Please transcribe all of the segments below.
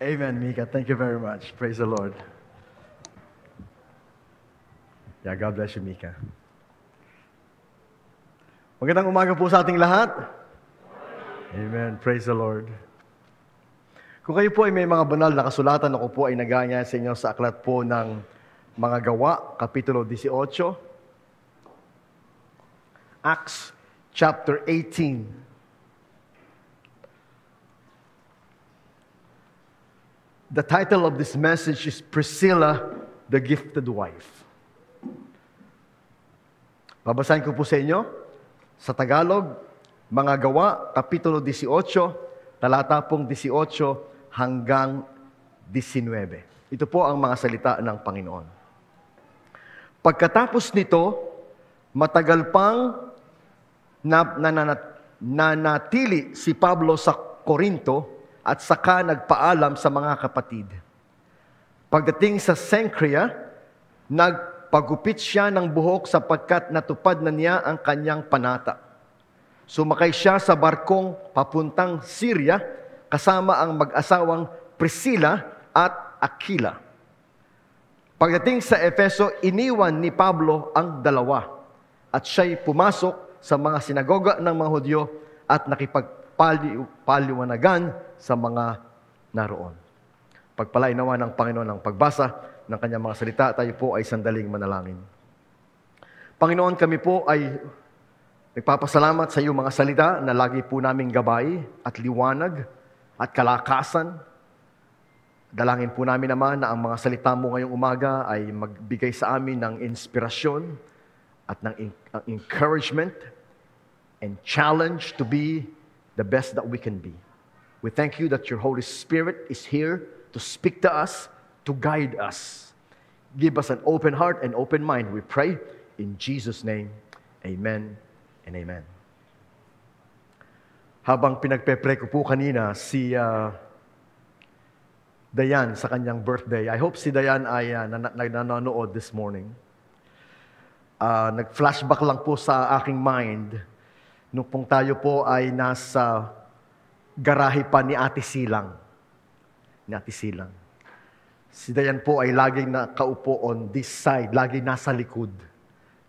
Amen, Mika. Thank you very much. Praise the Lord. Yeah, God bless you, Mika. Magandang umaga po sa ating lahat. Amen. Praise the Lord. Kung kayo po ay may mga banal na kasulatan, ako po ay nagaya sa inyo sa aklat po ng mga Gawa, Kapitulo 18. Acts chapter 18. The title of this message is Priscilla, the Gifted Wife. Babasahin ko po sa inyo sa Tagalog, mga Gawa, Kapitulo 18, talata pong 18 hanggang 19. Ito po ang mga salita ng Panginoon. Pagkatapos nito, matagal pang nanatili si Pablo sa Corinto at saka nagpaalam sa mga kapatid. Pagdating sa Cenchrea, nagpagupit siya ng buhok sapagkat natupad na niya ang kanyang panata. Sumakay siya sa barkong papuntang Syria kasama ang mag-asawang Priscilla at Aquila. Pagdating sa Efeso, iniwan ni Pablo ang dalawa at siya'y pumasok sa mga sinagoga ng mga Hudyo at nakipagpaliwanagan sa mga naroon. Pagpalain nawa ng Panginoon ang pagbasa ng kanyang mga salita, tayo po ay sandaling manalangin. Panginoon, kami po ay nagpapasalamat sa iyong mga salita na lagi po naming gabay at liwanag at kalakasan. Dalangin po namin naman na ang mga salita mo ngayong umaga ay magbigay sa amin ng inspirasyon at ng encouragement and challenge to be the best that we can be. We thank you that your Holy Spirit is here to speak to us, to guide us. Give us an open heart and open mind, we pray. In Jesus' name, amen and amen. Habang pinagpe-pray ko po kanina si Dayan sa kanyang birthday, I hope si Dayan ay nanonood this morning. Nag-flashback lang po sa aking mind nung pong tayo po ay nasa garahe pa ni Ate Silang. Si Dayan po ay laging nakaupo on this side, laging nasa likod.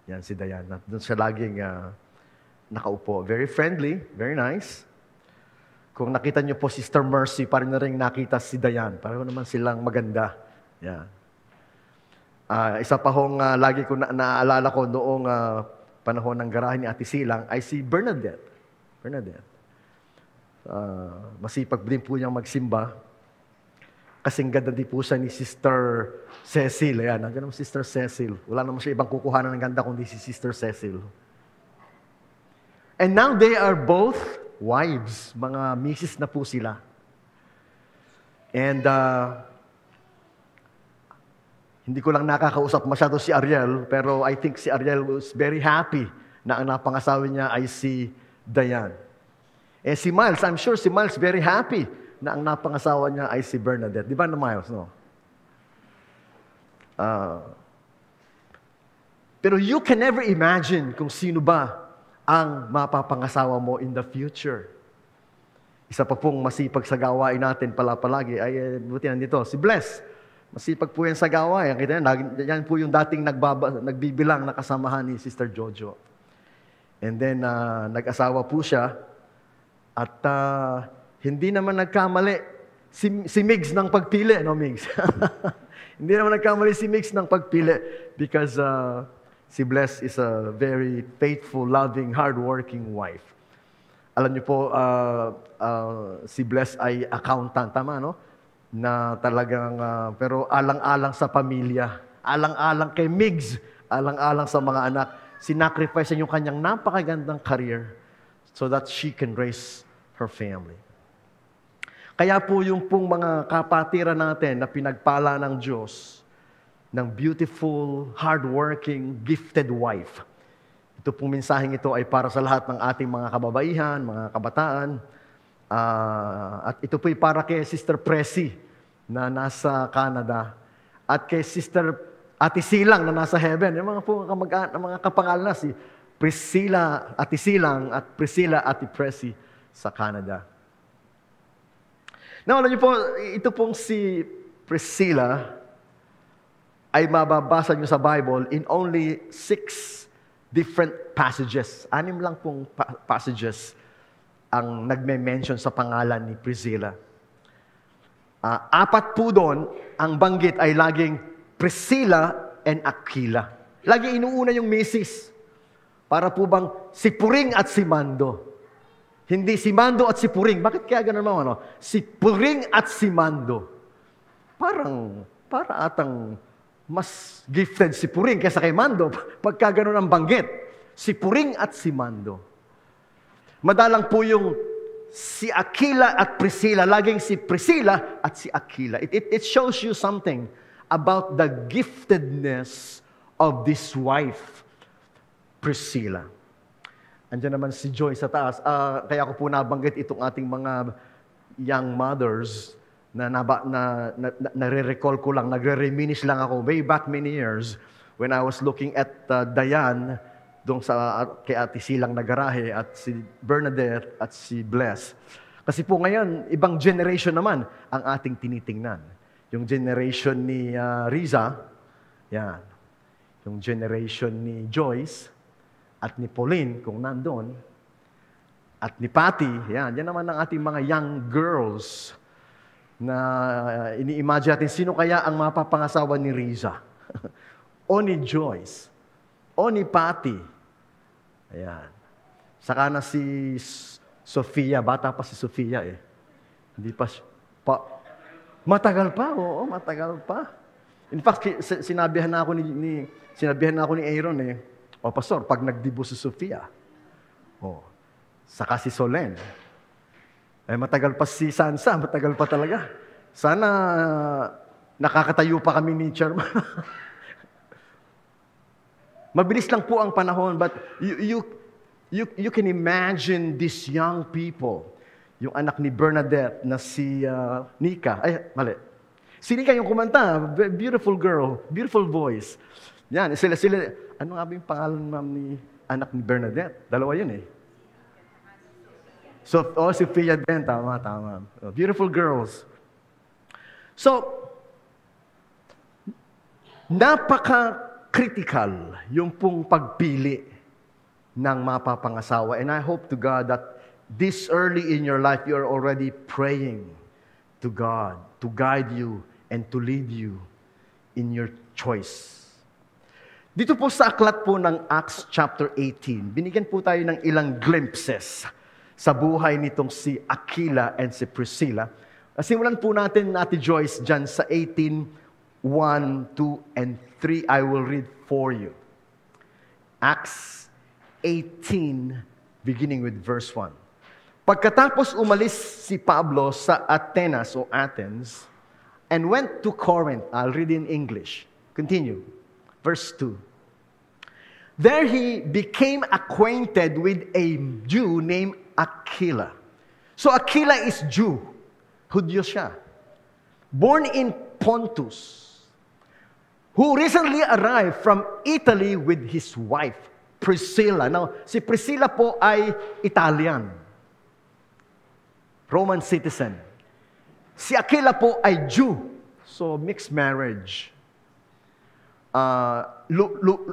Yan si Dayan. Doon siya laging nakaupo. Very friendly, very nice. Kung nakita niyo po Sister Mercy, parang na rin nakita si Dayan. Pareho naman silang maganda. Yan. Isa pa hong lagi ko naaalala ko noong panahon ng garahe ni Ate Silang ay si Bernadette. Masipag din po niyang magsimba. Kasing ganda din po siya ni Sister Cecil. Ayan, ang ganda mo Sister Cecil. Wala naman siya ibang kukuhanan ng ganda kundi si Sister Cecil. And now they are both wives. Mga misis na po sila. And hindi ko lang nakakausap masyado si Ariel, pero I think si Ariel was very happy na ang napangasawa niya ay si Dayan. Eh si Miles, I'm sure si Miles very happy na ang napangasawa niya ay si Bernadette. Di ba na Miles, no? Pero you can never imagine kung sino ba ang mapapangasawa mo in the future. Isa pa pong masipag sa gawain natin palagi ay buti nandito, si Bless. Masipag po yan sa gawain. Kita yan po yung dating nagbibilang na kasamahan ni Sister Jojo. And then, nag-asawa po siya. At hindi naman nagkamali si Migs ng pagpili, no Migs? Hindi naman nagkamali si Migs ng pagpili because si Bless is a very faithful, loving, hardworking wife. Alam niyo po, si Bless ay accountant, tama no? Na talagang, pero alang-alang sa pamilya, alang-alang kay Migs, alang-alang sa mga anak, sinacrifice niya yung kanyang napakagandang career so that she can raise her family. Kaya po yung pong mga kapatiran natin na pinagpala ng Diyos, ng beautiful, hardworking, gifted wife. Ito pong mensaheng ito ay para sa lahat ng ating mga kababaihan, mga kabataan. At ito po'y para kay Sister Presi na nasa Canada. At kay Sister Ate Silang na nasa heaven. Yung mga kapangalan na si Priscilla Ate Silang at Priscilla Ate Presi sa Canada. Now, alam niyo po, ito pong si Priscilla ay mababasa niyo sa Bible in only 6 different passages. 6 lang pong passages ang nagme-mention sa pangalan ni Priscilla. 4 po doon, ang banggit ay laging Priscilla and Aquila. Lagi inuuna yung misis. Para po bang si Puring at si Mando. Hindi si Mando at si Puring. Bakit kaya ganun naman? No? Si Puring at si Mando. Para atang mas gifted si Puring kaysa kay Mando. Pagka ganun ang banggit. Si Puring at si Mando. Madalang po yung si Aquila at Priscilla. Laging si Priscilla at si Aquila. It shows you something about the giftedness of this wife, Priscilla. Andiyan naman si Joy sa taas. Kaya ko po nabanggit itong ating mga young mothers na nare-recall ko lang, nagre-reminisce lang ako way back many years when I was looking at Diane doon kay Ate Silang na garahe at si Bernadette at si Bless. Kasi po ngayon, ibang generation naman ang ating tinitingnan. Yung generation ni Riza, yan. Yung generation ni Joyce, at ni Pauline, kung nandun, at ni Patty, yan naman ang ating mga young girls na ini-imagine natin, sino kaya ang mapapangasawa ni Riza? O ni Joyce? O ni Patty? Ayan. Saka na si Sofia, bata pa si Sofia eh. Hindi pa, matagal pa, oo, matagal pa. In fact, sinabihan na ako ni Aaron eh, o pastor, pag nagdibo si Sofia, saka si Solen, matagal pa si Sansa, matagal pa talaga. Sana nakakatayo pa kami ni Chairman. Mabilis lang po ang panahon, but you can imagine these young people. Yung anak ni Bernadette na si Nika. Mali. Si Nika yung kumanta, beautiful girl, beautiful voice. Yan, sila, ano nga ba yung pangalan, ma'am, ni anak ni Bernadette? Dalawa yun eh. Sophia din, tama. Beautiful girls. So, napaka-critical yung pong pagpili ng mapapangasawa. And I hope to God that this early in your life, you are already praying to God to guide you and to lead you in your choice. Dito po sa aklat po ng Acts chapter 18, binigyan po tayo ng ilang glimpses sa buhay nitong si Aquila and si Priscilla. Simulan po natin, Ate Joyce, dyan sa 18, 1, 2, and 3. I will read for you. Acts 18, beginning with verse 1. Pagkatapos umalis si Pablo sa Athens, and went to Corinth. I'll read in English. Continue. Verse 2. There he became acquainted with a Jew named Aquila. So Aquila is Jew. Hudyo siya. Born in Pontus. Who recently arrived from Italy with his wife, Priscilla. Now, si Priscilla po ay Italian. Roman citizen. Si Aquila po ay Jew. So, mixed marriage.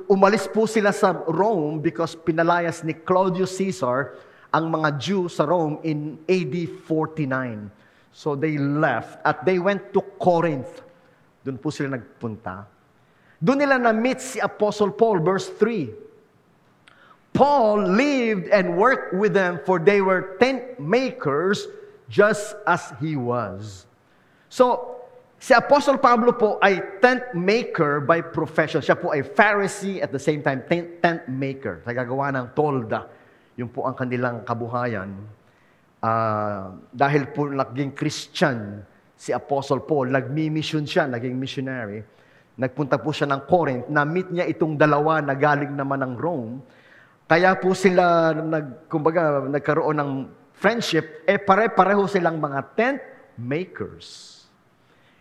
Umalis po sila sa Rome because pinalayas ni Claudius Caesar ang mga Jew sa Rome in AD 49. So they left at they went to Corinth. Doon po sila nagpunta. Doon nila na-meet si Apostle Paul, verse 3. Paul lived and worked with them for they were tent makers just as he was. So, si Apostle Pablo po ay tent maker by profession. Siya po ay Pharisee at the same time tent maker. Nagagawa ng tolda. Yun po ang kanilang kabuhayan. Dahil po naging Christian si Apostle Paul, nagmi-mission siya, naging missionary. Nagpunta po siya ng Corinth. Na-meet niya itong dalawa na galing naman ng Rome. Kaya po sila, nagkaroon ng friendship, pare-pareho silang mga tent makers.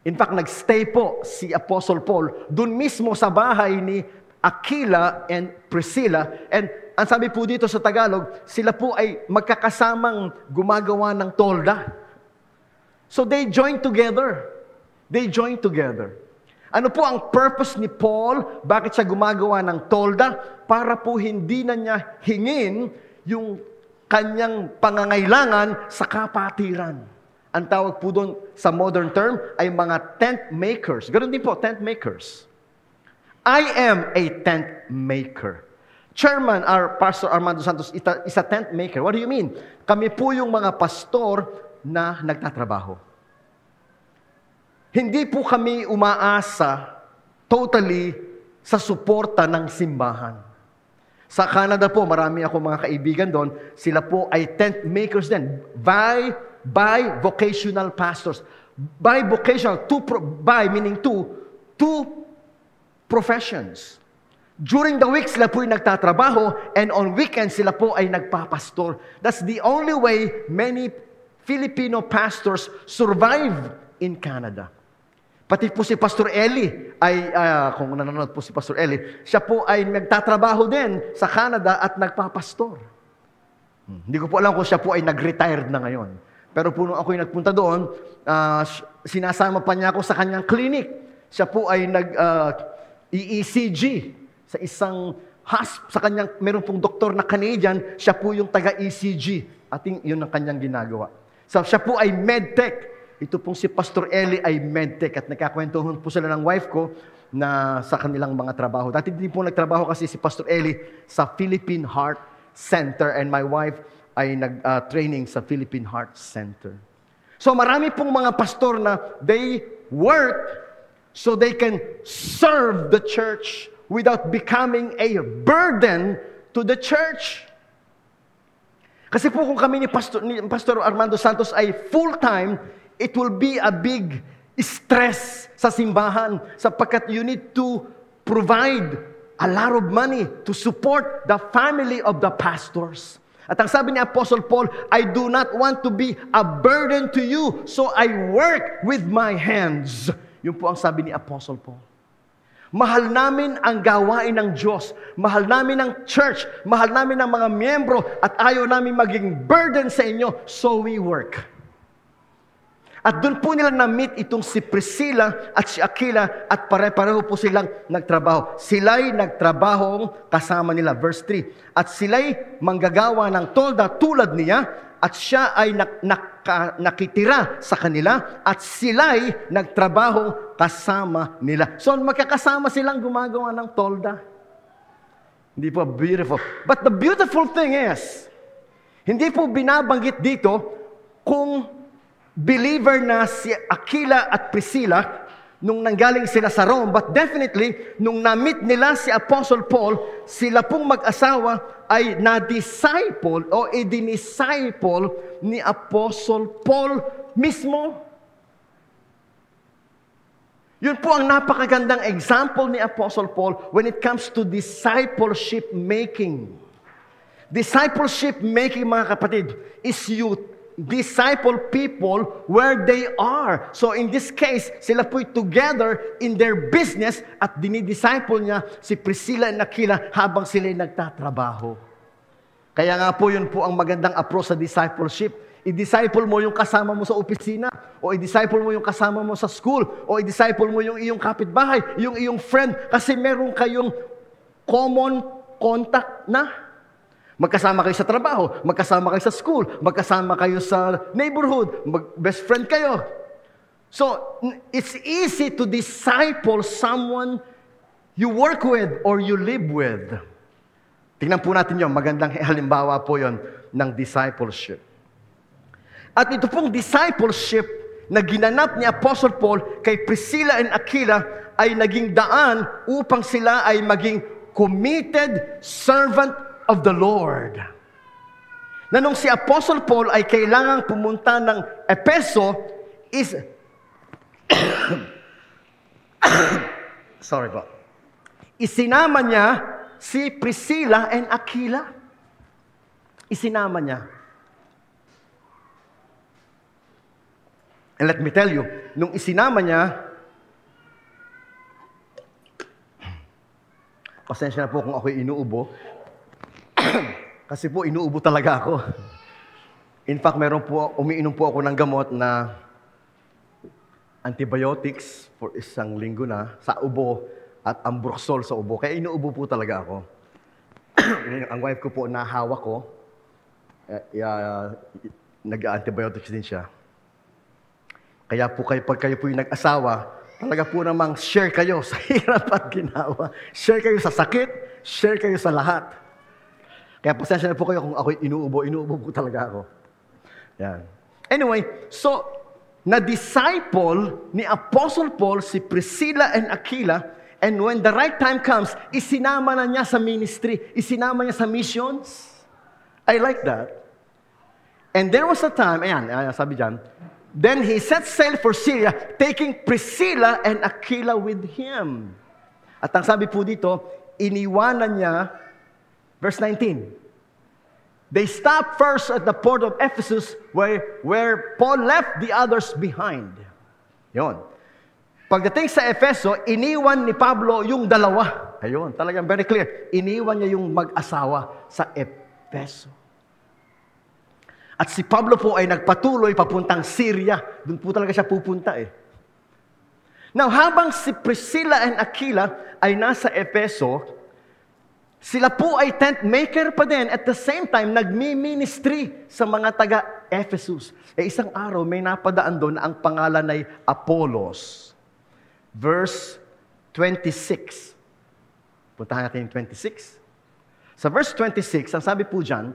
In fact, nagstay po si Apostle Paul dun mismo sa bahay ni Aquila and Priscilla. And ang sabi po dito sa Tagalog, sila po ay magkakasamang gumagawa ng tolda. So they joined together. They joined together. Ano po ang purpose ni Paul? Bakit siya gumagawa ng tolda? Para po hindi na niya hingin yung kanyang pangangailangan sa kapatiran. Ang tawag po doon sa modern term ay mga tent makers. Ganun din po, tent makers. I am a tent maker. Chairman, our Pastor Armando Santos is a tent maker. What do you mean? Kami po yung mga pastor na nagtatrabaho. Hindi po kami umaasa totally sa suporta ng simbahan. Sa Canada po, marami ako mga kaibigan doon, sila po ay tent makers din. By vocational pastors. By vocational, meaning two professions. During the week, sila po ay nagtatrabaho, and on weekends, sila po ay nagpapastor. That's the only way many Filipino pastors survive in Canada. Pati po si Pastor Eli, kung nanonood po si Pastor Eli, siya po ay nagtatrabaho din sa Canada at nagpapastor. Hindi ko po alam kung siya po ay nag-retired na ngayon. Pero po nung ako'y nagpunta doon, sinasama pa niya ako sa kanyang clinic. Siya po ay nag-ECG sa isang sa kanyang, meron pong doktor na Canadian, siya po yung taga-ECG. Ating yun ang kanyang ginagawa. So siya po ay medtech. Ito pong si Pastor Eli ay medtech at nagkakwentuhan po sila ng wife ko na sa kanilang mga trabaho. Dati din po nagtrabaho kasi si Pastor Eli sa Philippine Heart Center and my wife ay nag-training sa Philippine Heart Center. So marami pong mga pastor na they work so they can serve the church without becoming a burden to the church. Kasi po kung kami ni Pastor Armando Santos ay full-time, it will be a big stress sa simbahan sapagkat you need to provide a lot of money to support the family of the pastors. At ang sabi ni Apostle Paul, I do not want to be a burden to you, so I work with my hands. Yun po ang sabi ni Apostle Paul. Mahal namin ang gawain ng Diyos. Mahal namin ang church. Mahal namin ang mga miyembro at ayaw namin maging burden sa inyo, so we work. At doon po nila na-meet itong si Priscilla at si Aquila at pare-pareho po silang nagtrabaho. Sila'y nagtrabahong kasama nila. Verse 3. At sila'y manggagawa ng tolda tulad niya at siya ay nakitira sa kanila at sila'y nagtrabahong kasama nila. So magkakasama silang gumagawa ng tolda. Hindi po beautiful. But the beautiful thing is, hindi po binabanggit dito kung believer na si Aquila at Priscilla nung nanggaling sila sa Rome, but definitely, nung na-meet nila si Apostle Paul, sila pong mag-asawa ay na-disciple o i-disciple ni Apostle Paul mismo. Yun po ang napakagandang example ni Apostle Paul when it comes to discipleship making. Discipleship making, mga kapatid, is you disciple people where they are. So in this case, sila po'y together in their business at dinidisciple niya si Priscilla and Aquila habang sila'y nagtatrabaho. Kaya nga po yun po ang magandang approach sa discipleship. I-disciple mo yung kasama mo sa opisina, o i-disciple mo yung kasama mo sa school, o i-disciple mo yung iyong kapitbahay, yung iyong friend, kasi meron kayong common contact na. Magkasama kayo sa trabaho, magkasama kayo sa school, magkasama kayo sa neighborhood, best friend kayo. So, it's easy to disciple someone you work with or you live with. Tingnan po natin yun, magandang halimbawa po yun ng discipleship. At ito pong discipleship na ginanap ni Apostle Paul kay Priscilla and Aquila ay naging daan upang sila ay maging committed servant of the Lord. Na nung si Apostle Paul ay kailangang pumunta ng Epeso is sorry po. Isinama niya si Priscilla and Aquila. Isinama niya. And let me tell you, nung isinama niya, pasensya na po kung ako'y inuubo, kasi po, inuubo talaga ako. In fact, umiinom po ako ng gamot na antibiotics for isang linggo na sa ubo at ambroxol sa ubo. Kaya inuubo po talaga ako. Ang wife ko po, nahawak ko. Nag-antibiotics din siya. Kaya po pag kayo po yung nag-asawa, talaga po namang share kayo sa hirap at ginawa. Share kayo sa sakit, share kayo sa lahat. Kaya pasensya na po kayo kung ako'y inuubo po talaga ako. Yan. Anyway, so, na-disciple ni Apostle Paul si Priscilla and Aquila, and when the right time comes, isinama na niya sa ministry, isinama niya sa missions. I like that. And there was a time, ayan, sabi dyan, then he set sail for Syria, taking Priscilla and Aquila with him. At ang sabi po dito, iniwanan niya, verse 19, they stopped first at the port of Ephesus where Paul left the others behind. Yon. Pagdating sa Efeso, iniwan ni Pablo yung dalawa. Ayun, talagang very clear. Iniwan niya yung mag-asawa sa Efeso. At si Pablo po ay nagpatuloy papuntang Syria. Doon po talaga siya pupunta eh. Now, habang si Priscilla and Aquila ay nasa Efeso, sila po ay tent maker pa din. At the same time, nagmi-ministry sa mga taga-Ephesus. Isang araw, may napadaan doon na ang pangalan ay Apollos. Verse 26. Puntahan natin yung 26. Sa verse 26, ang sabi po dyan,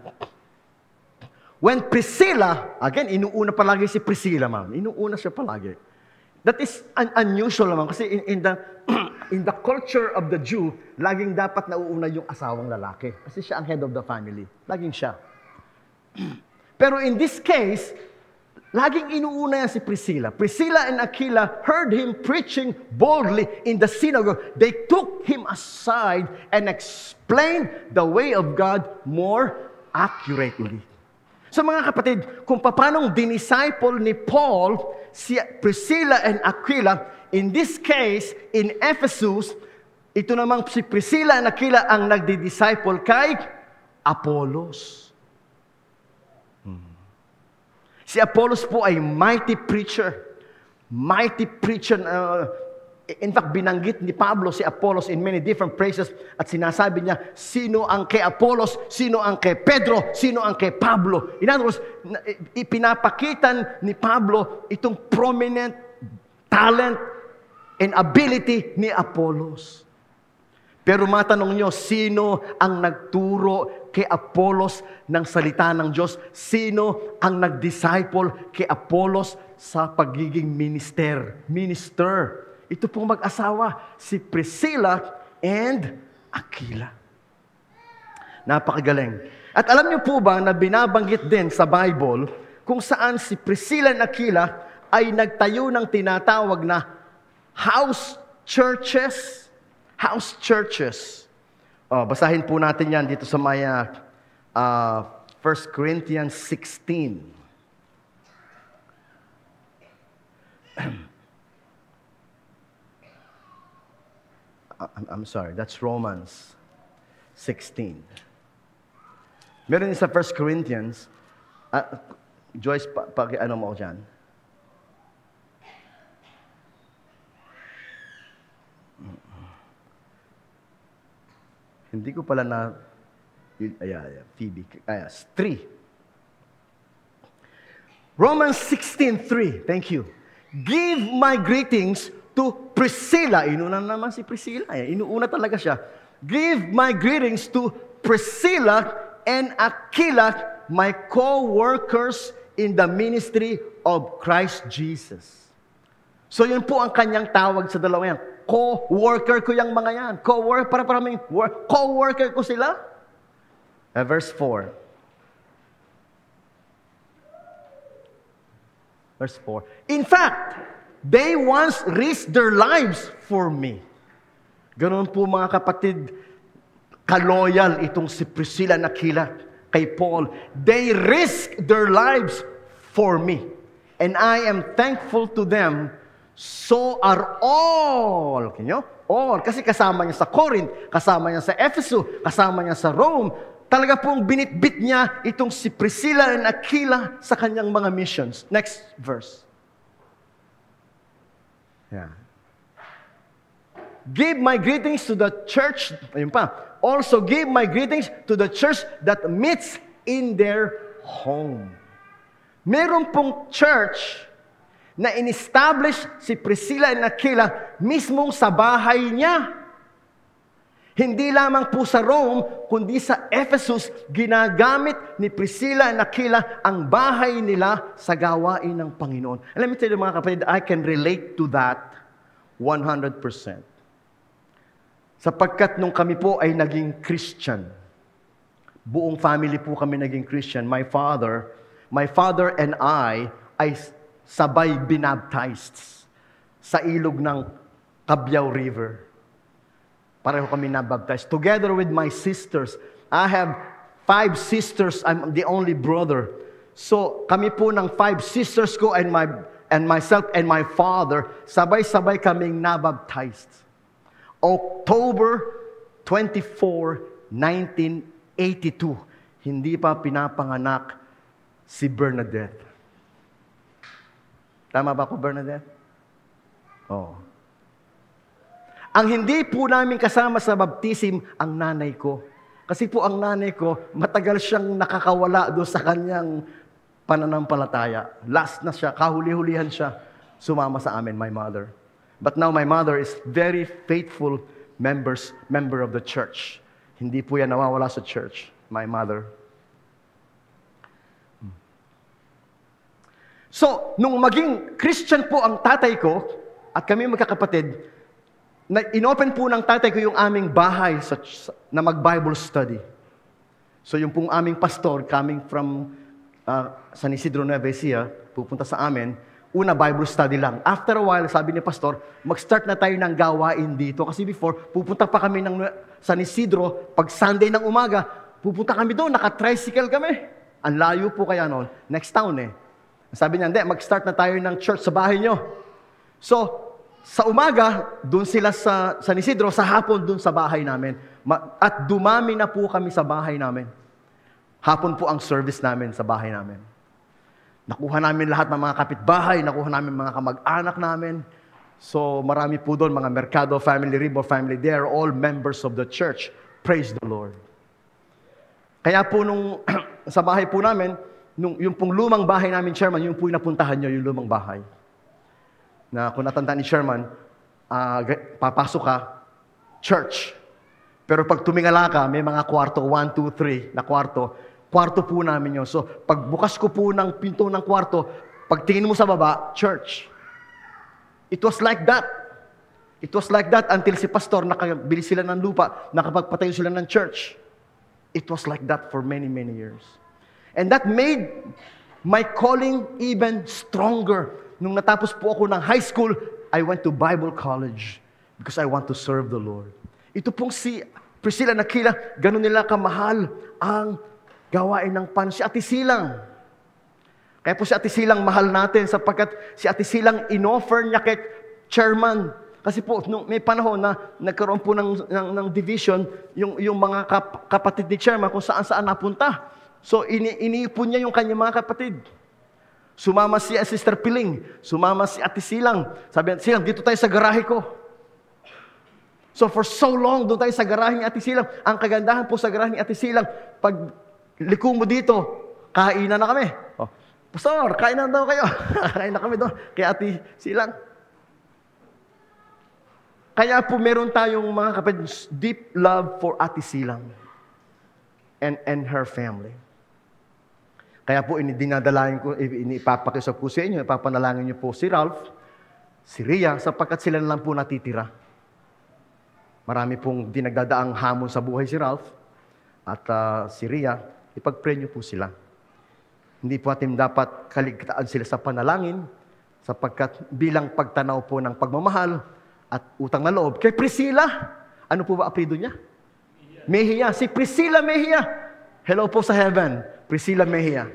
when Priscilla, again, inuuna palagi si Priscilla, ma'am. Inuuna siya palagi. That is unusual naman kasi in the culture of the Jew, laging dapat nauuna yung asawang lalaki. Kasi siya ang head of the family. Laging siya. Pero in this case, laging inuuna yan si Priscilla. Priscilla and Aquila heard him preaching boldly in the synagogue. They took him aside and explained the way of God more accurately. So mga kapatid, kung paanong dinisciple ni Paul si Priscilla and Aquila, in this case, in Ephesus, ito namang si Priscilla and Aquila ang nagdi-disciple kay Apollos. Si Apollos po ay mighty preacher. Mighty preacher. In fact, binanggit ni Pablo si Apollos in many different places at sinasabi niya, sino ang kay Apollos, sino ang kay Pedro, sino ang kay Pablo. In other words, ipinapakitan ni Pablo itong prominent talent and ability ni Apollos. Pero matanong nyo, sino ang nagturo kay Apollos ng salita ng Diyos? Sino ang nag-disciple kay Apollos sa pagiging minister? Ito pong mag-asawa, si Priscilla and Aquila. Napakagaling. At alam niyo po ba na binabanggit din sa Bible kung saan si Priscilla and Aquila ay nagtayo ng tinatawag na house churches. House churches. Basahin po natin yan dito sa Maya 1 Corinthians 16. I'm sorry, that's Romans 16. Meron din sa 1 Corinthians, Joyce, ano mo dyan? Hindi ko pala na, Phoebe, 3. Romans 16:3, thank you. Give my greetings to Priscilla. Inuuna naman si Priscilla. Inuuna talaga siya. Give my greetings to Priscilla and Aquila, my co-workers in the ministry of Christ Jesus. So yun po ang kanyang tawag sa dalawa yan. Co-worker ko yung mga yan. Co-worker ko sila. Verse 4. Verse 4. In fact, they once risked their lives for me. Ganoon po mga kapatid, kaloyal itong si Priscilla and Aquila kay Paul. They risked their lives for me. And I am thankful to them. So are all. All. Kasi kasama niya sa Corinth, kasama niya sa Ephesus, kasama niya sa Rome. Talaga pong binitbit niya itong si Priscilla and Aquila sa kanyang mga missions. Next verse. Yeah. Give my greetings to the church. Ayun pa. Also give my greetings to the church that meets in their home. Meron pong church na in-establish si Priscilla and Aquila mismong sa bahay niya. Hindi lamang po sa Rome, kundi sa Ephesus, ginagamit ni Priscilla and Aquila ang bahay nila sa gawain ng Panginoon. And let me tell you mga kapatid, I can relate to that 100%. Sapagkat nung kami po ay naging Christian, buong family po kami naging Christian, my father and I ay sabay binaptized sa ilog ng Cabiao River. Pareho kami nabaptized. Together with my sisters. I have 5 sisters. I'm the only brother. So, kami po ng 5 sisters ko and myself and my father, sabay-sabay kaming nabaptized. October 24, 1982. Hindi pa pinapanganak si Bernadette. Tama ba ako, Bernadette? Oo. Ang hindi po namin kasama sa baptism, ang nanay ko. Kasi po ang nanay ko, matagal siyang nakakawala doon sa kanyang pananampalataya. Last na siya, kahuli-hulihan siya, sumama sa amin, my mother. But now my mother is very faithful member of the church. Hindi po yan nawawala sa church, my mother. So, nung maging Christian po ang tatay ko, at kami magkakapatid, inopen po ng tatay ko yung aming bahay na mag-Bible study. So yung pong aming pastor, coming from San Isidro Nueva Ecija, pupunta sa amin, una Bible study lang. After a while, sabi ni pastor, mag-start na tayo ng gawain dito. Kasi before, pupunta pa kami ng San Isidro, pag Sunday ng umaga, pupunta kami doon, naka-tricycle kami. Ang layo po kaya noon, next town eh. Sabi niya, hindi, mag-start na tayo ng church sa bahay nyo. So, sa umaga, doon sila sa San Isidro, sa hapon doon sa bahay namin. At dumami na po kami sa bahay namin. Hapon po ang service namin sa bahay namin. Nakuha namin lahat ng mga kapitbahay, nakuha namin mga kamag-anak namin. So marami po doon, mga Mercado family, Ribo family, they are all members of the church. Praise the Lord. Kaya po nung sa bahay po namin, yung pong lumang bahay namin, Chairman, yung po yung napuntahan nyo, yung lumang bahay. Na kung natandaan ni Sherman, papasok ka, church. Pero pag tumingala ka, may mga kwarto, 1, 2, 3 na kwarto. Kwarto po namin yun. So, pagbukas ko po ng pinto ng kwarto, pag tingin mo sa baba, church. It was like that. It was like that until si pastor, nakabili sila ng lupa, nakapagpatayo sila ng church. It was like that for many, many years. And that made my calling even stronger. Nung natapos po ako ng high school, I went to Bible college because I want to serve the Lord. Ito pong si Priscilla and Aquila, ganun nila kamahal ang gawain ng si Ate Silang. Kaya po si Ate Silang mahal natin sapagkat si Ate Silang inoffer niya kay Chairman. Kasi po, nung may panahon na nagkaroon po ng division, yung mga kapatid ni Chairman kung saan-saan napunta. So, iniipon niya yung kanyang mga kapatid. Sumama si Sister Piling, sumama si Ate Silang. Sabi niya, Silang, dito tayo sa garahe ko. So for so long, doon tayo sa garahe ni Ate Silang. Ang kagandahan po sa garahe ni Ate Silang, pag liko mo dito, kainan na kami. Oh, Pastor, kainan daw kayo. Kain na kami doon kay Ate Silang. Kaya po meron tayong mga kapatid, deep love for Ate Silang and her family. Kaya po dinadalayan ko, ipapakisap ko sa inyo, ipapanalangin niyo po si Ralph, si Rhea, sapagkat sila na lang po natitira. Marami pong dinagdadaang hamon sa buhay si Ralph at si Rhea, ipag-pray niyo po sila. Hindi po atin dapat kaligtaan sila sa panalangin, sapagkat bilang pagtanaw po ng pagmamahal at utang na loob. Kay Priscilla, ano po ba apelyido niya? Mejia. Si Priscilla Mejia. Hello po sa heaven. Priscilla Mejia.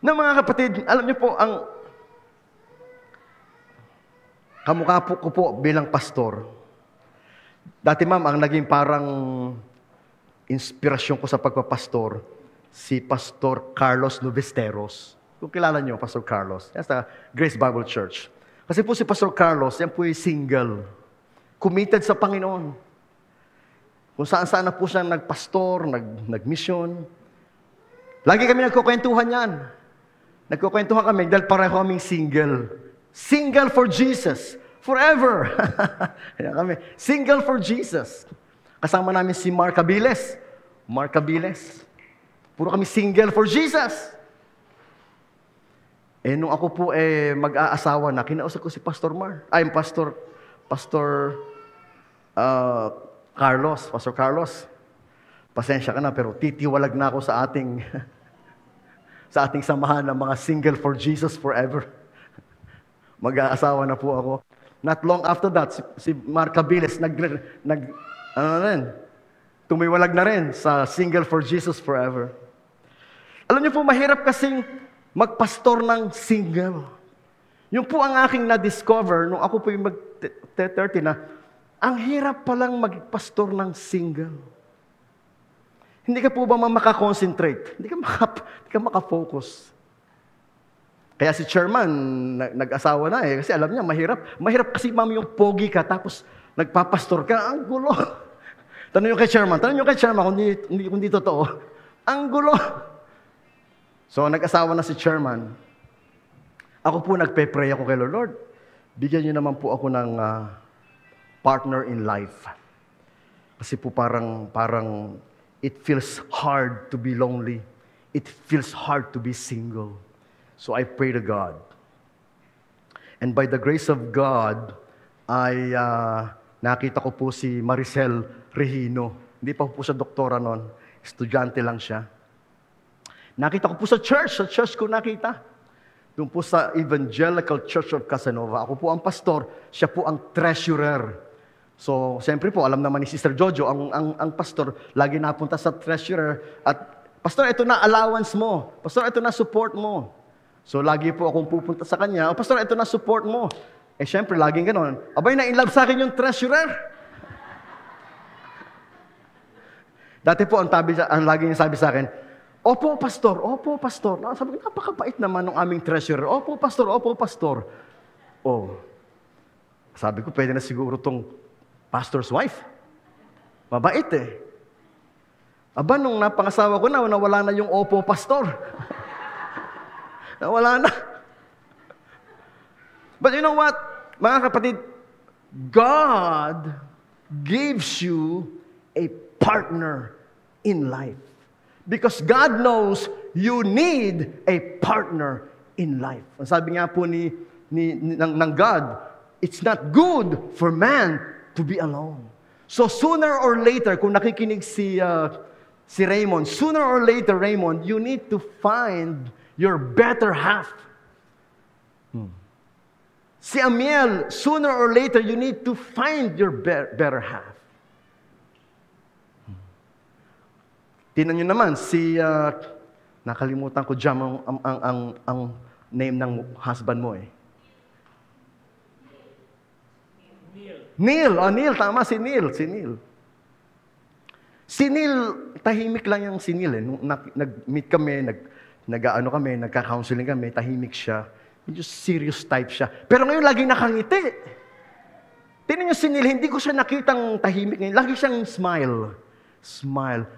Na mga kapatid, alam niyo po, ang kamukha po ko po bilang pastor. Dati ma'am, ang naging parang inspirasyon ko sa pagpapastor, si Pastor Carlos Novesteros. Kung kilala niyo, Pastor Carlos. Yan sa Grace Bible Church. Kasi po si Pastor Carlos, yan po yung single. Committed sa Panginoon. Kung saan-saan na po siya nagpastor, nag-mission. Lagi kami nagkukwentuhan yan. Nagkukwentuhan kami dahil pareho kaming single. Single for Jesus. Forever. Kaya kami, single for Jesus. Kasama namin si Mark Abiles. Mark Abiles. Puro kami single for Jesus. Nung ako po mag-aasawa na, kinausap ko si Pastor Carlos. Pastor Carlos, pasensya ka na, pero titiwalag na ako sa ating sa ating samahan ng mga single for Jesus forever. Mag-aasawa na po ako. Not long after that, si Mark Abiles tumiwalag na rin sa single for Jesus forever. Alam niyo po, mahirap kasing magpastor ng single. Yung po ang aking na-discover nung ako po yung mag-30 na, ang hirap palang magpastor ng single. Hindi ka po ba makakonsentrate? Hindi ka makafocus. Kaya si chairman, nag-asawa na kasi alam niya, mahirap. Mahirap kasi ma'am yung pogi ka, tapos nagpapastor ka, ang gulo. Tanong nyo kay chairman kung di totoo. Ang gulo. So, nag-asawa na si chairman. Ako po nagpe-pray ako kay Lord, bigyan niyo naman po ako ng partner in life. Kasi po parang it feels hard to be lonely. It feels hard to be single. So I pray to God. And by the grace of God, nakita ko po si Maricel Regino. Hindi pa po siya doktora noon. Estudyante lang siya. Nakita ko po sa church ko nakita. Doon po sa Evangelical Church of Casanova. Ako po ang pastor, siya po ang treasurer. So, siyempre po, alam naman ni Sister Jojo, ang pastor, lagi napunta sa treasurer. At, pastor, ito na allowance mo. Pastor, ito na support mo. So, lagi po akong pupunta sa kanya, pastor, ito na support mo. Siyempre, laging ganon. Abay, na-inlove sa akin yung treasurer. Dati po, ang lagi niya sabi sa akin, opo, pastor, opo, pastor. Sabi ko, napakabait naman ng aming treasurer. Opo, pastor, opo, pastor. Sabi ko, pwede na siguro tong pastor's wife. Mabait Aba, nung napangasawa ko na, nawala na yung opo, pastor. Nawala na. But you know what, mga kapatid, God gives you a partner in life. Because God knows you need a partner in life. Ang sabi nga po ng God, it's not good for man to be alone. So sooner or later, kung nakikinig si Raymond, sooner or later, Raymond, you need to find your better half. Si Amiel, sooner or later, you need to find your better half. Tingnan nyo naman, nakalimutan ko dyan ang name ng husband mo Neil. Neil, tama, si Neil. Si Neil, tahimik lang yung si Neil Nung nag-meet kami, nagka-counseling kami, tahimik siya. Medyo serious type siya. Pero ngayon, laging nakangiti. Tingnan nyo si Neil, hindi ko siya nakitang tahimik ngayon. Lagi siyang smile.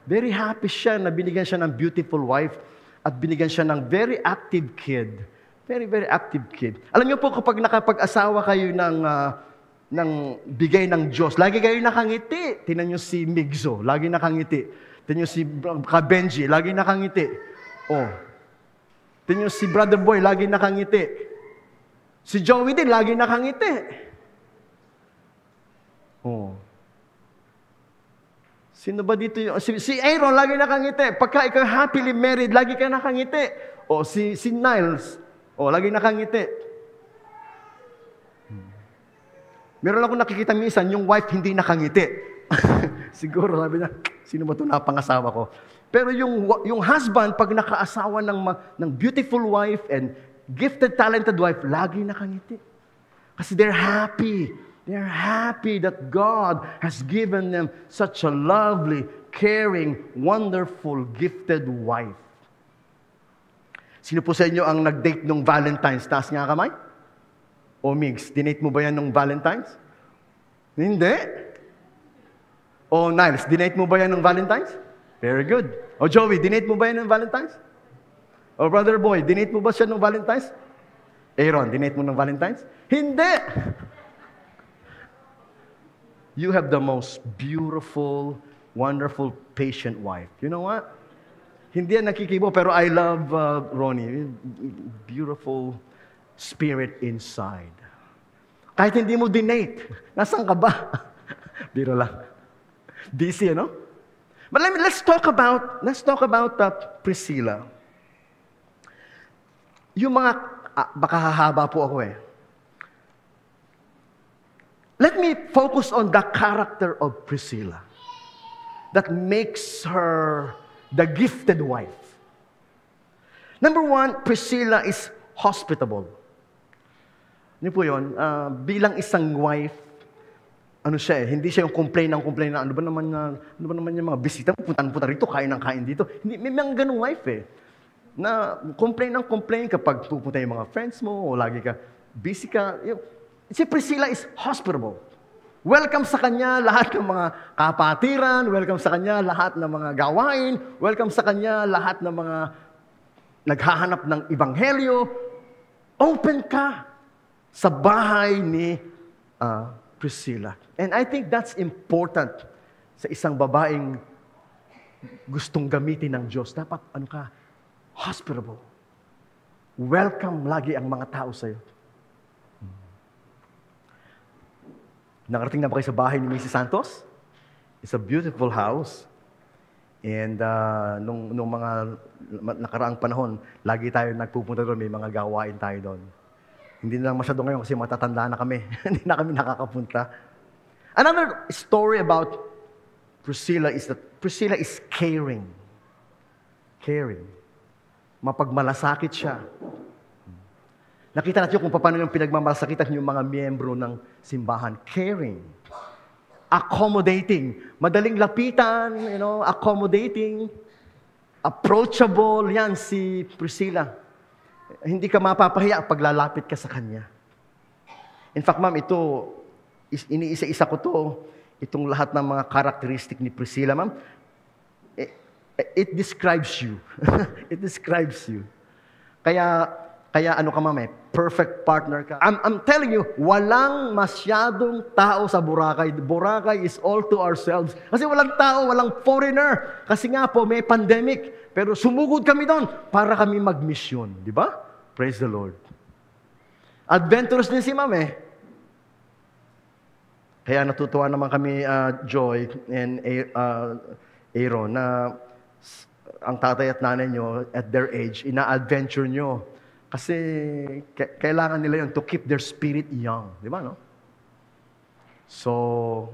Very happy siya na binigyan siya ng beautiful wife at binigyan siya ng very active kid. Very, very active kid. Alam niyo po, kapag nakapag-asawa kayo ng bigay ng Diyos, lagi kayo nakangiti. Tingnan niyo si Migzo, lagi nakangiti. Tingnan niyo si Benji, lagi nakangiti. Tingnan niyo si Brother Boy, lagi nakangiti. Si Joey din, lagi nakangiti. Sino ba dito yung... Si Aaron, lagi nakangiti. Pagka ikaw happily married, lagi ka nakangiti. Si Niles, lagi nakangiti. Meron ako nakikita minsan, yung wife hindi nakangiti. Siguro, sabi niya, sino ba ito napangasawa ko? Pero yung husband, pag nakaasawa ng beautiful wife and gifted, talented wife, lagi nakangiti. Kasi they're happy. They're happy that God has given them such a lovely, caring, wonderful, gifted wife. Sino po sa inyo ang nag-date nung Valentine's? Taas nga kamay? O Migs, dinate mo ba yan nung Valentine's? Hindi. O Niles, dinate mo ba yan nung Valentine's? Very good. O Joey, dinate mo ba yan nung Valentine's? O Brother Boy, dinate mo ba siya nung Valentine's? Aaron, dinate mo nung Valentine's? Hindi! You have the most beautiful, wonderful, patient wife. You know what? Hindi yan nakikibo, pero I love Ronnie. Beautiful spirit inside. Kahit hindi mo dinate, nasaan ka ba? Biro lang. Busy, no? But let's talk about Priscilla. Yung mga, baka hahaba po ako eh. Let me focus on the character of Priscilla that makes her the gifted wife. Number one, Priscilla is hospitable. Ano po yun? Bilang isang wife, ano siya eh, hindi siya yung complain na, ano ba naman yung mga bisita, punta rito, kain dito. Hindi, may mga ganung wife eh. Na complain kapag pupunta yung mga friends mo, o lagi ka, busy ka. Si Priscilla is hospitable. Welcome sa kanya lahat ng mga kapatiran, welcome sa kanya lahat ng mga gawain, welcome sa kanya lahat ng mga naghahanap ng ebanghelyo. Open ka sa bahay ni Priscilla. And I think that's important sa isang babaeng gustong gamitin ng Diyos. Dapat, hospitable. Welcome lagi ang mga tao sa'yo. Nakarating na ba kayo sa bahay ni Mrs. Santos? It's a beautiful house. And nung mga nakaraang panahon, lagi tayo nagpupunta doon, may mga gawain tayo doon. Hindi na lang masyado ngayon kasi matatanda na kami. Hindi na kami nakakapunta. Another story about Priscilla is that Priscilla is caring. Caring. Mapagmalasakit siya. Nakita natin kung paano yung pinagmamalasakitan yung mga miyembro ng simbahan. Caring. Accommodating. Madaling lapitan, accommodating. Approachable. Yan si Priscilla. Hindi ka mapapahiya pag lalapit ka sa kanya. In fact, ma'am, ito, iniisa-isa ko to, itong lahat ng mga karakteristik ni Priscilla, ma'am, it describes you. It describes you. Kaya ka ma'am, perfect partner ka. I'm telling you, walang masyadong tao sa Boracay. Boracay is all to ourselves. Kasi walang tao, walang foreigner. Kasi nga po, may pandemic. Pero sumugod kami doon para kami mag-mission. Di ba? Praise the Lord. Adventurous din si ma'am eh. Kaya natutuwa naman kami, Joy and Aaron, na ang tatay at nanay nyo, at their age, ina-adventure nyo. Kasi kailangan nila yun to keep their spirit young. Di ba, no? So,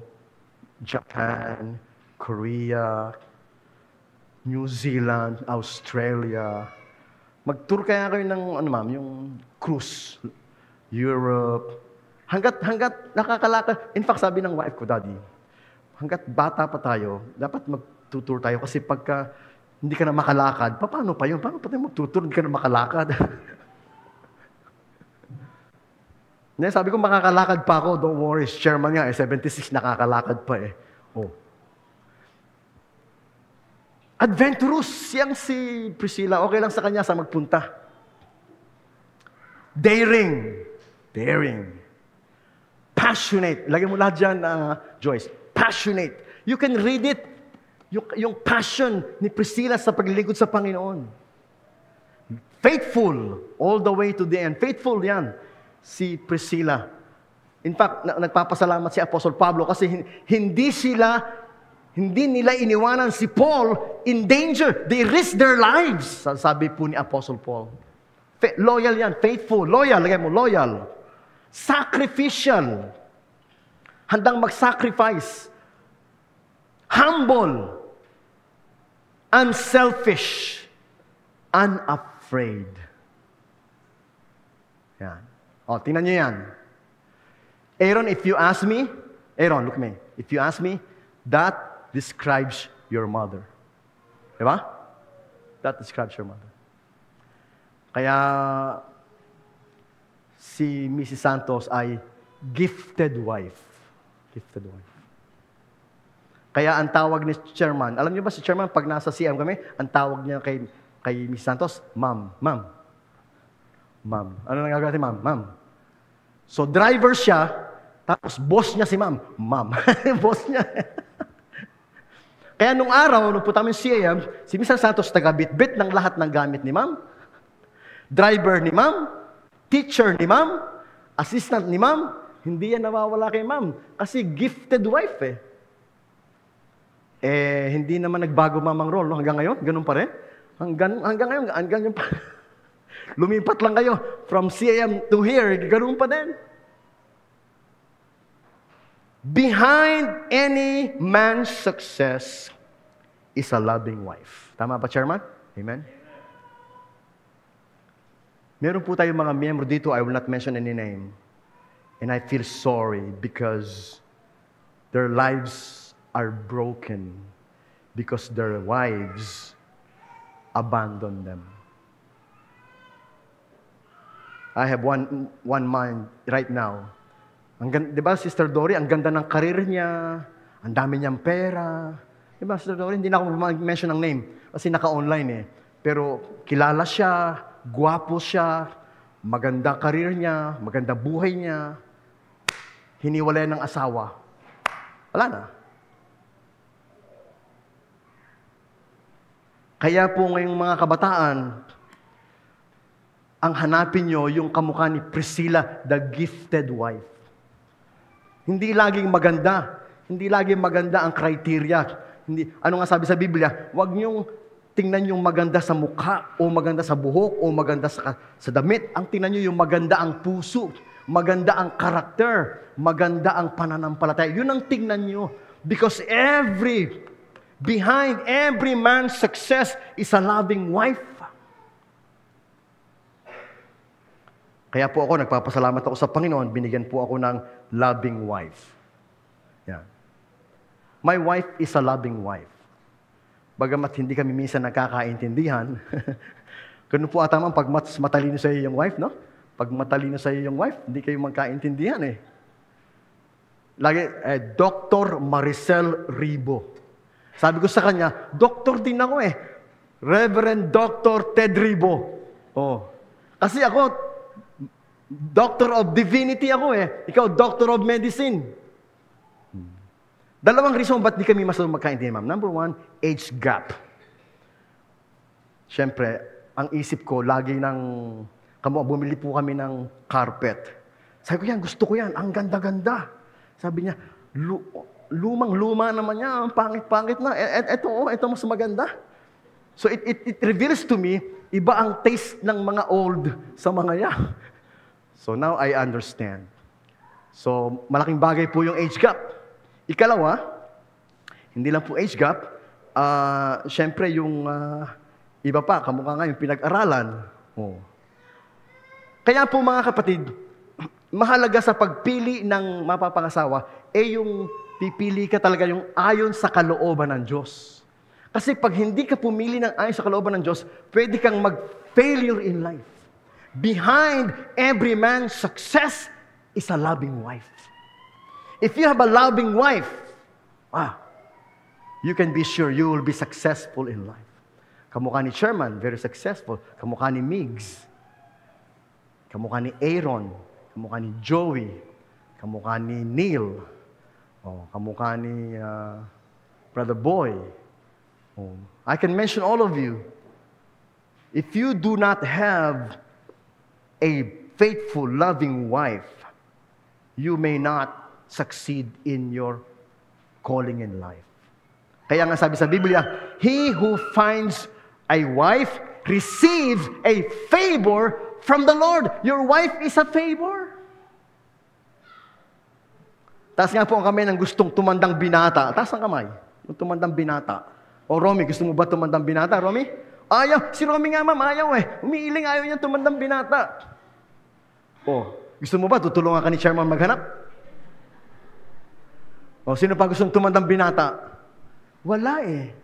Japan, Korea, New Zealand, Australia. Mag-tour kaya kayo ng, ma'am, yung cruise. Europe. Hanggat nakakalakad. In fact, sabi ng wife ko, Daddy, hanggat bata pa tayo, dapat mag-tour tayo. Kasi pagka hindi ka na makalakad, paano pa yun? Paano pa tayo mag-tour, hindi ka na makalakad? Sabi ko, makakalakad pa ako. Don't worry, chairman nga, 76, nakakalakad pa eh. Oh. Adventurous siyang si Priscilla. Okay lang sa kanya sa magpunta. Daring. Passionate. Lagyan mo lahat dyan, Joyce. Passionate. You can read it. Yung passion ni Priscilla sa paglilingkod sa Panginoon. Faithful. All the way to the end. Faithful yan. Si Priscilla. In fact, nagpapasalamat si Apostle Pablo kasi hindi nila iniwanan si Paul in danger. They risked their lives. Sabi po ni Apostle Paul. Loyal yan. Faithful. Loyal. Lagay mo, loyal. Sacrificial. Handang mag-sacrifice. Humble. Unselfish. Unafraid. Yan. O, tingnan nyo yan. Aaron, if you ask me, Aaron, look at me. If you ask me, that describes your mother. Diba? That describes your mother. Kaya si Mrs. Santos ay gifted wife. Gifted wife. Kaya ang tawag ni Chairman, alam niyo ba si Chairman, pag nasa CM kami, ang tawag niya kay Mrs. Santos, Ma'am. Ma'am. Ma'am. Ano nagagawa si Ma'am? Ma'am. So driver siya, tapos boss niya si Ma'am. Ma'am. Boss niya. Kaya nung araw, nung punta kami sa CM, si Mrs. Santos taga-bit-bit ng lahat ng gamit ni Ma'am. Driver ni Ma'am, teacher ni Ma'am, assistant ni Ma'am, hindi yan nawawala kay Ma'am. Kasi gifted wife eh. Hindi naman nagbago Ma'am ang role, no? Hanggang ngayon, ganun pa rin. Hanggang ngayon, hanggang yung lumipat lang kayo from CM to here, ganun pa din. Behind any man's success is a loving wife. Tama ba, Chairman? Amen? Meron po tayong mga miyembro dito, I will not mention any name. And I feel sorry because their lives are broken because their wives abandoned them. I have one man right now. Di ba, Sister Dory, ang ganda ng karir niya, ang dami niyang pera. Di ba, Sister Dory, hindi na ako mag-mention ng name kasi naka-online eh. Pero kilala siya, gwapo siya, maganda karir niya, maganda buhay niya, hiniwalay ng asawa. Wala na. Kaya po ngayong mga kabataan, ang hanapin nyo yung kamukha ni Priscilla, the gifted wife. Hindi laging maganda. Hindi laging maganda ang criteria. Ano nga sabi sa Biblia? Huwag nyong tingnan yung maganda sa mukha, o maganda sa buhok, o maganda sa damit. Ang tingnan nyo yung maganda ang puso, maganda ang karakter, maganda ang pananampalataya. Yun ang tingnan nyo. Because behind every man's success is a loving wife. Kaya po ako, nagpapasalamat ako sa Panginoon, binigyan po ako ng loving wife. Yan. My wife is a loving wife. Bagamat hindi kami minsan nagkakaintindihan, ganun po ata man pag matalino sa iyo yung wife, no? Pag matalino sa iyo yung wife, hindi kayo magkaintindihan eh. Lagi, Dr. Maricel Ribo. Sabi ko sa kanya, doktor din ako eh. Reverend Dr. Ted Ribo. Oh. Kasi ako, Doctor of Divinity ako eh. Ikaw, Doctor of Medicine. Dalawang reason ba't di kami magkaintindihan, ma'am. Number one, age gap. Siyempre, ang isip ko, lagi bumili po kami ng carpet. Sabi ko yan, gusto ko yan. Ang ganda-ganda. Sabi niya, lumang-luma naman niya. Ang pangit-pangit na. Ito mas maganda. So it reveals to me, iba ang taste ng mga old sa mga yan. So now I understand. So malaking bagay po yung age gap. Ikalawa, hindi lang po age gap, syempre yung iba pa, kamukha nga yung pinag-aralan. Oh. Kaya po mga kapatid, mahalaga sa pagpili ng mapapangasawa, yung pipili ka talaga yung ayon sa kalooban ng Diyos. Kasi pag hindi ka pumili ng ayon sa kalooban ng Diyos, pwede kang mag-failure in life. Behind every man's success is a loving wife. If you have a loving wife, you can be sure you will be successful in life. Kamukha ni Chairman, very successful. Kamukha ni Migs. Kamukha ni Aaron. Kamukha ni Joey. Kamukha ni Neil. Kamukha ni Brother Boy. I can mention all of you. If you do not have a faithful, loving wife, you may not succeed in your calling in life. Kaya nga sabi sa Biblia, he who finds a wife receives a favor from the Lord. Your wife is a favor. Taas nga po kami ng gustong tumandang binata. Taas ang kamay. Yung tumandang binata. O Romy, gusto mo ba tumandang binata, Romy? Ayaw. Si Romy nga, ma'am, ayaw eh. Umiiling, ayaw niya tumandang binata. Gusto mo ba tutulungan ka ni Chairman maghanap? Sino pa gustong tumandang binata? Wala eh.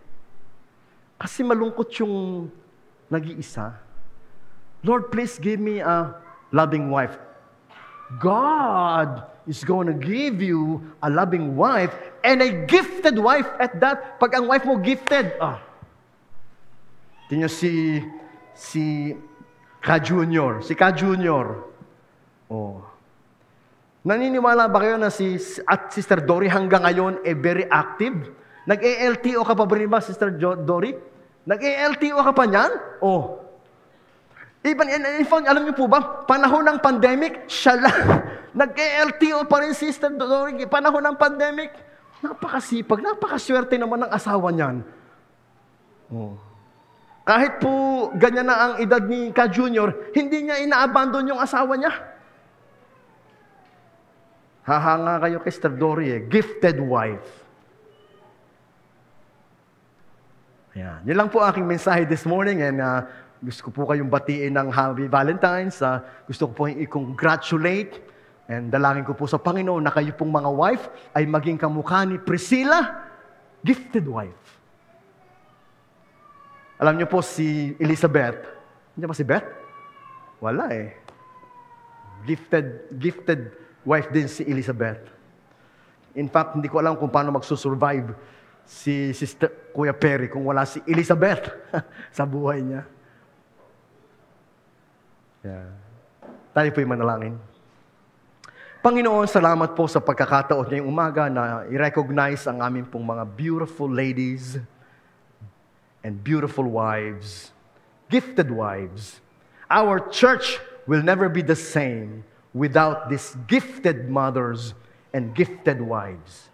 Kasi malungkot yung nag-iisa. Lord, please give me a loving wife. God is going to give you a loving wife and a gifted wife at that. Pag ang wife mo gifted, tingnan si Ka-Junior. Si Ka-Junior. Oh. Naniniwala ba kayo na si Sister Dory hanggang ngayon very active? Nag-ALTO ka pa ba rin ba, Sister Dory? Nag-ALTO ka pa niyan? Oh. Even in fact, alam niyo po ba, panahon ng pandemic, siya lang. Nag-ALTO pa rin, Sister Dory, panahon ng pandemic. Napakasipag, napakaswerte naman ng asawa niyan. Oh. Kahit po ganyan na ang edad ni Ka-Junior, hindi niya ina-abandon yung asawa niya. Hahanga kayo kay Sister Dory gifted wife. Ayan. Yun lang po aking mensahe this morning and gusto ko po kayong batiin ng Happy Valentine's. Gusto ko po i-congratulate and dalangin ko po sa Panginoon na kayo pong mga wife ay maging kamukha ni Priscilla, gifted wife. Alam niyo po si Elizabeth. Hindi ba si Beth? Wala Gifted wife din si Elizabeth. In fact, hindi ko alam kung paano magsusurvive si Sister Kuya Perry kung wala si Elizabeth sa buhay niya. Yeah. Tayo po'y manalangin. Panginoon, salamat po sa pagkakataon ngayong umaga na i-recognize ang aming pong mga beautiful ladies and beautiful wives, gifted wives. Our church will never be the same without these gifted mothers and gifted wives.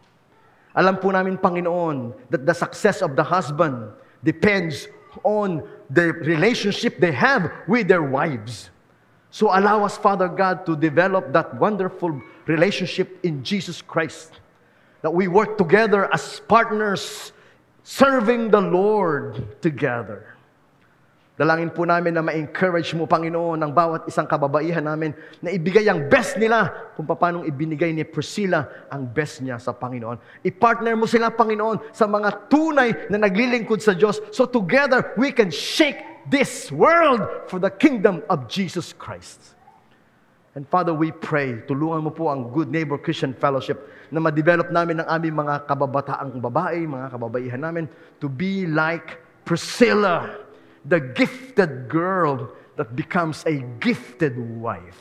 Alam po namin, Panginoon, that the success of the husband depends on the relationship they have with their wives. So allow us, Father God, to develop that wonderful relationship in Jesus Christ. That we work together as partners, serving the Lord together. Dalangin po namin na ma-encourage mo, Panginoon, ang bawat isang kababaihan namin na ibigay ang best nila kung paano ibinigay ni Priscilla ang best niya sa Panginoon. I-partner mo sila, Panginoon, sa mga tunay na naglilingkod sa Diyos so together we can shake this world for the kingdom of Jesus Christ. And Father, we pray, tulungan mo po ang Good Neighbor Christian Fellowship na ma-develop namin ang aming mga kababataang babae, mga kababaihan namin to be like Priscilla, the gifted girl that becomes a gifted wife.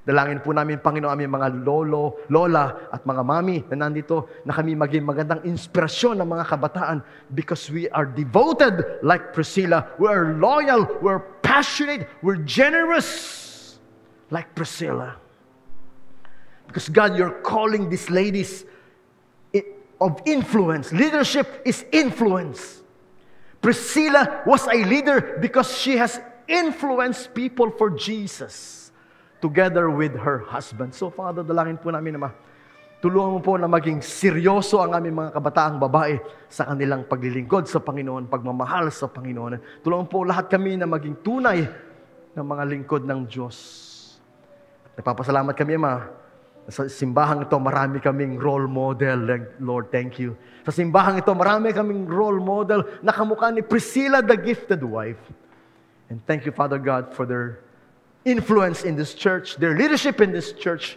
Dalangin po namin, Panginoon, aming mga lolo, lola, at mga mami na nandito na kami maging magandang inspirasyon ng mga kabataan because we are devoted like Priscilla. We are loyal, we're passionate, we're generous like Priscilla. Because God, you're calling these ladies of influence. Leadership is influence. Priscilla was a leader because she has influenced people for Jesus together with her husband. So, Father, dalangin po namin na tulungan mo po na maging seryoso ang aming mga kabataang babae sa kanilang paglilingkod sa Panginoon, pagmamahal sa Panginoon. Tulungan po lahat kami na maging tunay na mga lingkod ng Diyos. Nagpapasalamat kami, sa simbahang ito, marami kaming role model. Lord, thank you. Sa simbahang ito, marami kaming role model na kamukha ni Priscilla, the gifted wife. And thank you, Father God, for their influence in this church, their leadership in this church,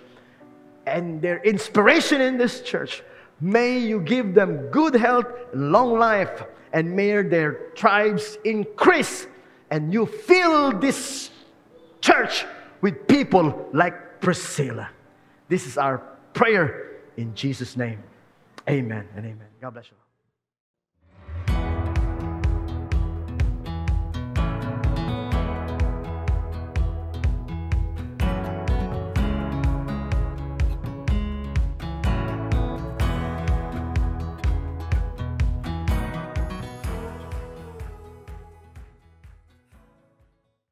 and their inspiration in this church. May you give them good health, long life, and may their tribes increase. And you fill this church with people like Priscilla. This is our prayer in Jesus' name. Amen and amen. God bless you.